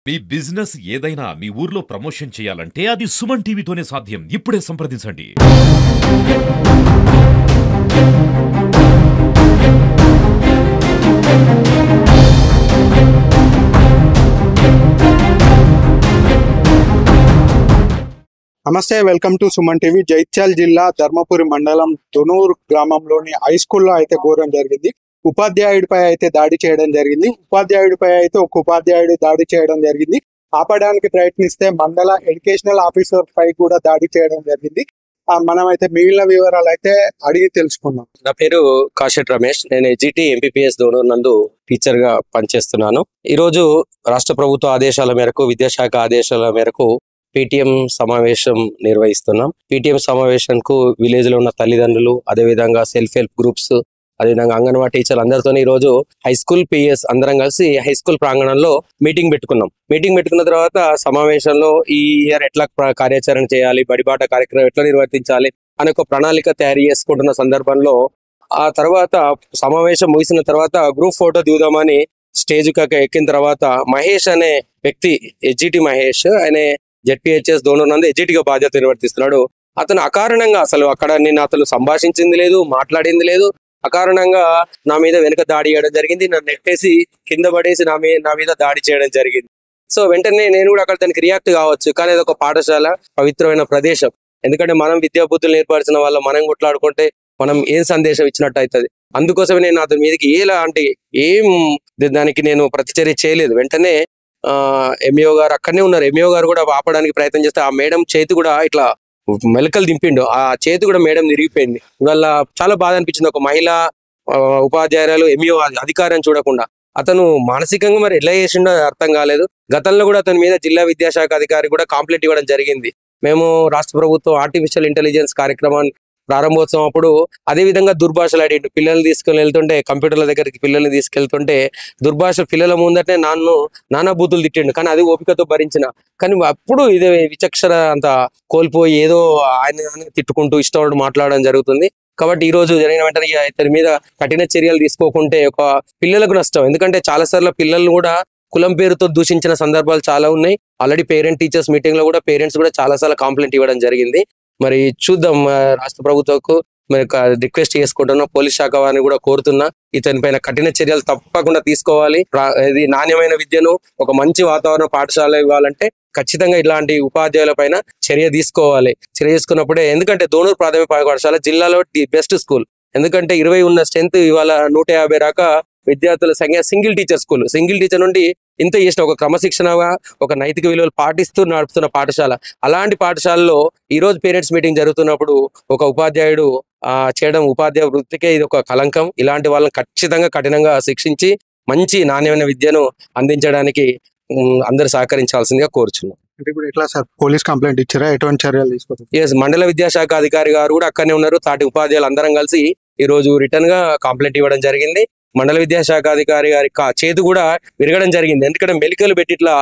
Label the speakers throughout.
Speaker 1: మీ business ఏదైనా మీ ఊర్లో promotion చేయాలంటే అది సుమన్ టీవీతోనే సాధ్యం. ఇప్పుడే సంప్రదించండి.
Speaker 2: నమస్తే, వెల్కమ్ టు సుమన్ టీవీ. జైత్యాల జిల్లా ధర్మపురి మండలం దొనూరు గ్రామంలోని హై స్కూల్లో అయితే ఘోరం జరిగింది. ఉపాధ్యాయుడిపై అయితే దాడి చేయడం జరిగింది. ఉపాధ్యాయుడిపై అయితే ఒక ఉపాధ్యాయుడు దాడి చేయడం జరిగింది. ఆపడానికి ప్రయత్నిస్తే మండల ఎడ్యుకేషనల్ ఆఫీసర్ పై కూడా దాడి చేయడం జరిగింది. మనమైతే మిగిలిన వివరాలు అయితే అడిగి తెలుసుకున్నాం.
Speaker 3: నా పేరు కాశెట్ రమేష్. నేను ఎజిటి ఎంపీపీఎస్ దోనూరు నందు టీచర్ గా పనిచేస్తున్నాను. ఈ రోజు రాష్ట్ర ప్రభుత్వ ఆదేశాల మేరకు, విద్యాశాఖ ఆదేశాల మేరకు పీటీఎం సమావేశం నిర్వహిస్తున్నాం. పీటీఎం సమావేశంకు విలేజ్ లో ఉన్న తల్లిదండ్రులు, అదేవిధంగా సెల్ఫ్ హెల్ప్ గ్రూప్స్, అదేవిధంగా అంగన్వాడీ టీచర్లు అందరితో ఈ రోజు హై స్కూల్ పిఎస్ అందరం కలిసి హై స్కూల్ ప్రాంగణంలో మీటింగ్ పెట్టుకున్నాం. మీటింగ్ పెట్టుకున్న తర్వాత సమావేశంలో ఈ ఇయర్ ఎట్లా కార్యాచరణ చేయాలి, బడిబాట కార్యక్రమం ఎట్లా నిర్వర్తించాలి అనే ఒక ప్రణాళిక తయారు చేసుకుంటున్న సందర్భంలో ఆ తర్వాత సమావేశం ముగిసిన తర్వాత గ్రూప్ ఫోటో దిగుదామని స్టేజ్ ఎక్కిన తర్వాత మహేష్ అనే వ్యక్తి, ఎజిటి మహేష్, ఆయన జెడ్పీహెచ్ఎస్ దోనూరు నందు ఎజిటిగా బాధ్యత నిర్వర్తిస్తున్నాడు. అతను అకారణంగా అసలు అక్కడ నేను అతను సంభాషించింది లేదు, మాట్లాడింది లేదు. అకారణంగా నా మీద వెనుక దాడి చేయడం జరిగింది. నన్ను నెట్టేసి కింద పడేసి నా మీద దాడి చేయడం జరిగింది. సో వెంటనే నేను కూడా అక్కడ దానికి రియాక్ట్ కావచ్చు, కానీ అది ఒక పాఠశాల, పవిత్రమైన ప్రదేశం. ఎందుకంటే మనం విద్యాబుద్ధులు నేర్పరిచిన వాళ్ళ మనం కొట్లాడుకుంటే మనం ఏం సందేశం ఇచ్చినట్టు అవుతుంది. అందుకోసమే నేను అతని మీదకి ఏం దానికి నేను ప్రతిచర్య చేయలేదు. వెంటనే ఎంఈఓ గారు అక్కడనే ఉన్నారు. ఎంఈఓ గారు కూడా ఆపడానికి ప్రయత్నం చేస్తే ఆ మేడం చేతి కూడా ఇట్లా మెలకలు దింపిండు. ఆ చేతి కూడా మేడం విరిగిపోయింది. ఇవాళ చాలా బాధ అనిపించింది. ఒక మహిళా ఉపాధ్యాయురాలు ఎంఈఓ అధికారం చూడకుండా అతను మానసికంగా మరి ఎలా చేసిండో అర్థం కాలేదు. గతంలో కూడా అతని మీద జిల్లా విద్యాశాఖ అధికారి కూడా కంప్లైంట్ ఇవ్వడం జరిగింది. మేము రాష్ట్ర ప్రభుత్వం ఆర్టిఫిషియల్ ఇంటెలిజెన్స్ కార్యక్రమాన్ని ప్రారంభోత్సవం అప్పుడు అదే విధంగా దుర్భాషలు ఆడిండు. పిల్లల్ని తీసుకుని వెళ్తుంటే, కంప్యూటర్ల దగ్గరికి పిల్లల్ని తీసుకెళ్తుంటే దుర్భాష పిల్లల ముందటే నానా బూతులు తిట్టిండు. కానీ అది ఓపికతో భరించిన. కానీ అప్పుడు ఇదే విచక్షణ అంత కోల్పోయి ఏదో ఆయన తిట్టుకుంటూ ఇష్టం మాట్లాడడం జరుగుతుంది. కాబట్టి ఈ రోజు జరిగిన వెంటనే ఇతని మీద కఠిన చర్యలు తీసుకోకుంటే ఒక పిల్లలకు నష్టం. ఎందుకంటే చాలాసార్లు పిల్లలు కూడా కులం పేరుతో దూషించిన సందర్భాలు చాలా ఉన్నాయి. ఆల్రెడీ పేరెంట్ టీచర్స్ మీటింగ్ లో కూడా పేరెంట్స్ కూడా చాలాసార్లు కంప్లైంట్ ఇవ్వడం జరిగింది. మరి చూద్దాం, రాష్ట్ర ప్రభుత్వకు మరి రిక్వెస్ట్ చేసుకుంటున్నా, పోలీస్ శాఖ వారిని కూడా కోరుతున్నా, ఇతని పైన కఠిన చర్యలు తప్పకుండా తీసుకోవాలి. ఇది నాణ్యమైన విద్యను, ఒక మంచి వాతావరణ పాఠశాల ఇవ్వాలంటే ఖచ్చితంగా ఇలాంటి ఉపాధ్యాయుల పైన చర్య తీసుకోవాలి. చర్య తీసుకున్నప్పుడే, ఎందుకంటే దోనూరు ప్రాథమిక పాఠశాల జిల్లాలో ది బెస్ట్ స్కూల్. ఎందుకంటే 20 ఉన్న స్ట్రెంత్ ఇవాళ 150 దాకా విద్యార్థుల సంఖ్య. Single teacher school, single teacher నుండి ఇంత చేసిన ఒక క్రమశిక్షణగా, ఒక నైతిక విలువలు పాటిస్తూ నడుపుతున్న పాఠశాల. అలాంటి పాఠశాలలో ఈ రోజు పేరెంట్స్ మీటింగ్ జరుగుతున్నప్పుడు ఒక ఉపాధ్యాయుడు చేయడం ఉపాధ్యాయ వృత్తికే ఇది ఒక కలంకం. ఇలాంటి వాళ్ళని ఖచ్చితంగా కఠినంగా శిక్షించి మంచి నాణ్యమైన విద్యను అందించడానికి అందరూ సహకరించాల్సిందిగా కోరుచున్నాం.
Speaker 2: ఇప్పుడు ఎట్లా సార్, పోలీస్ కంప్లైంట్ ఇచ్చారా? ఎటువంటి చర్యలు తీసుకుంటారు?
Speaker 3: ఎస్, మండల విద్యాశాఖ అధికారి గారు కూడా అక్కడనే ఉన్నారు. తాటి ఉపాధ్యాయులు అందరం కలిసి ఈ రోజు రిటర్న్ గా కంప్లైంట్ ఇవ్వడం జరిగింది. మండల విద్యాశాఖ అధికారి గారి చేతి కూడా విరగడం జరిగింది. ఎందుకంటే మెలికలు పెట్టి ఇట్లా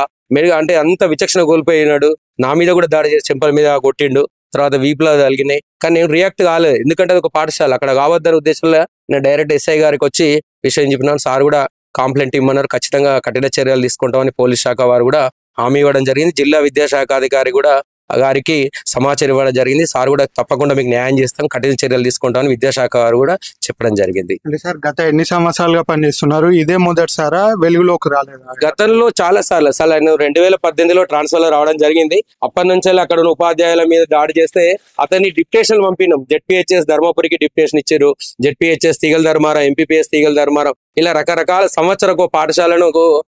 Speaker 3: అంటే అంత విచక్షణ కోల్పోయినాడు. నా మీద కూడా దాడి చేసి చెంపల మీద కొట్టిండు. తర్వాత వీపులా తగిలినాయి. కానీ నేను రియాక్ట్ కాలేదు, ఎందుకంటే అది ఒక పాఠశాల, అక్కడ కావద్దనే ఉద్దేశంలో నేను డైరెక్ట్ ఎస్ఐ గారికి వచ్చి విషయం చెప్పినాను. సార్ కూడా కంప్లైంట్ ఇవ్వమన్నారు. ఖచ్చితంగా కఠిన చర్యలు తీసుకుంటామని పోలీస్ శాఖ వారు కూడా హామీ ఇవ్వడం జరిగింది. జిల్లా విద్యాశాఖ అధికారి కూడా గారికి సమాచారం ఇవ్వడం జరిగింది. సార్ కూడా తప్పకుండా మీకు న్యాయం చేస్తాం, కఠిన చర్యలు తీసుకుంటామని విద్యాశాఖ వారు కూడా చెప్పడం జరిగింది.
Speaker 2: అంటే సార్, గత ఎన్ని సంవత్సరాలుగా పనిచేస్తున్నారు? ఇదే మొదటిసారా వెలుగులోకి రాలేదు?
Speaker 3: గతంలో చాలా సార్లు నేను 2018లో ట్రాన్స్ఫర్ లో రావడం జరిగింది. అప్పటి నుంచి అక్కడ ఉన్న ఉపాధ్యాయుల మీద దాడి చేస్తే అతన్ని డిప్యుటేషన్ పంపినాం. జెడ్పీహెచ్ఎస్ ధర్మపురికి డిప్యుటేషన్ ఇచ్చారు. జెడ్పీహెచ్ఎస్ తీగల ధర్మారం, ఎంపీపీఎస్ తీగల ధర్మారం, ఇలా రకరకాల సంవత్సరకు పాఠశాలను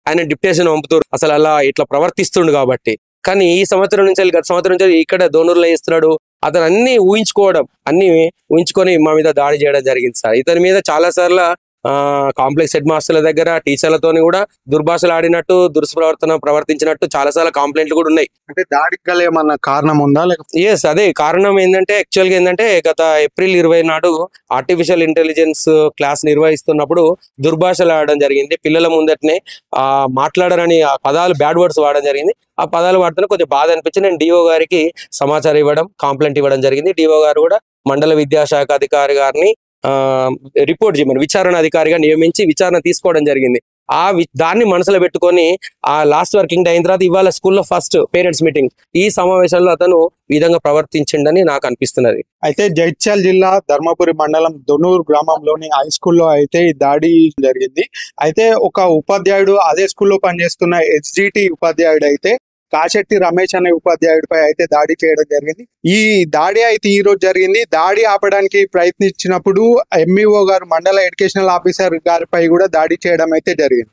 Speaker 3: ఆయన డిప్యుటేషన్ పంపుతారు. అసలు అలా ఇట్లా ప్రవర్తిస్తుండు కాబట్టి. కానీ ఈ సంవత్సరం నుంచి, గత సంవత్సరం నుంచి ఇక్కడ దోనూరులో చేస్తున్నాడు. అతను అన్ని ఊహించుకొని మా మీద దాడి చేయడం జరిగింది సార్. ఇతని మీద చాలా సార్లు కాంప్లెక్స్ హెడ్ మాస్టర్ల దగ్గర టీచర్లతోని కూడా దుర్భాషలు ఆడినట్టు, ప్రవర్తించినట్టు చాలా సార్లు కంప్లైంట్లు కూడా ఉన్నాయి.
Speaker 2: అంటే దాడికి గల ఏమన్నా కారణం ఉందా?
Speaker 3: ఎస్, అదే కారణం ఏంటంటే యాక్చువల్గా ఏంటంటే గత ఏప్రిల్ 20 నాడు ఆర్టిఫిషియల్ ఇంటెలిజెన్స్ క్లాస్ నిర్వహిస్తున్నప్పుడు దుర్భాషలు ఆడడం జరిగింది. పిల్లల ముందటనే మాట్లాడరని ఆ పదాలు, బ్యాడ్ వర్డ్స్ వాడడం జరిగింది. ఆ పదాలు వాడుతున్న కొంచెం బాధ అనిపించి నేను డిఓ గారికి సమాచారం ఇవ్వడం, కంప్లైంట్ ఇవ్వడం జరిగింది. డిఓ గారు కూడా మండల విద్యాశాఖ అధికారి గారిని రిపోర్ట్ చేయమని విచారణ అధికారిగా నియమించి విచారణ తీసుకోవడం జరిగింది. దాన్ని మనసులో పెట్టుకొని ఆ లాస్ట్ వర్కింగ్ డే అయిన తర్వాత ఇవాళ స్కూల్లో ఫస్ట్ పేరెంట్స్ మీటింగ్ ఈ సమావేశంలో అతను ఈ విధంగా ప్రవర్తించిండని నాకు అనిపిస్తున్నది.
Speaker 2: అయితే జైత్యాల జిల్లా ధర్మపురి మండలం దొనూరు గ్రామంలోని హై స్కూల్లో అయితే ఈ దాడి జరిగింది. అయితే ఒక ఉపాధ్యాయుడు అదే స్కూల్లో పనిచేస్తున్న HGT ఉపాధ్యాయుడు అయితే కాశెట్టి రమేష్ అనే ఉపాధ్యాయుడిపై అయితే దాడి చేయడం జరిగింది. ఈ దాడి అయితే ఈ రోజు జరిగింది. దాడి ఆపడానికి ప్రయత్నించినప్పుడు MEO గారు, మండల ఎడ్యుకేషనల్ ఆఫీసర్ గారిపై కూడా దాడి చేయడం అయితే జరిగింది.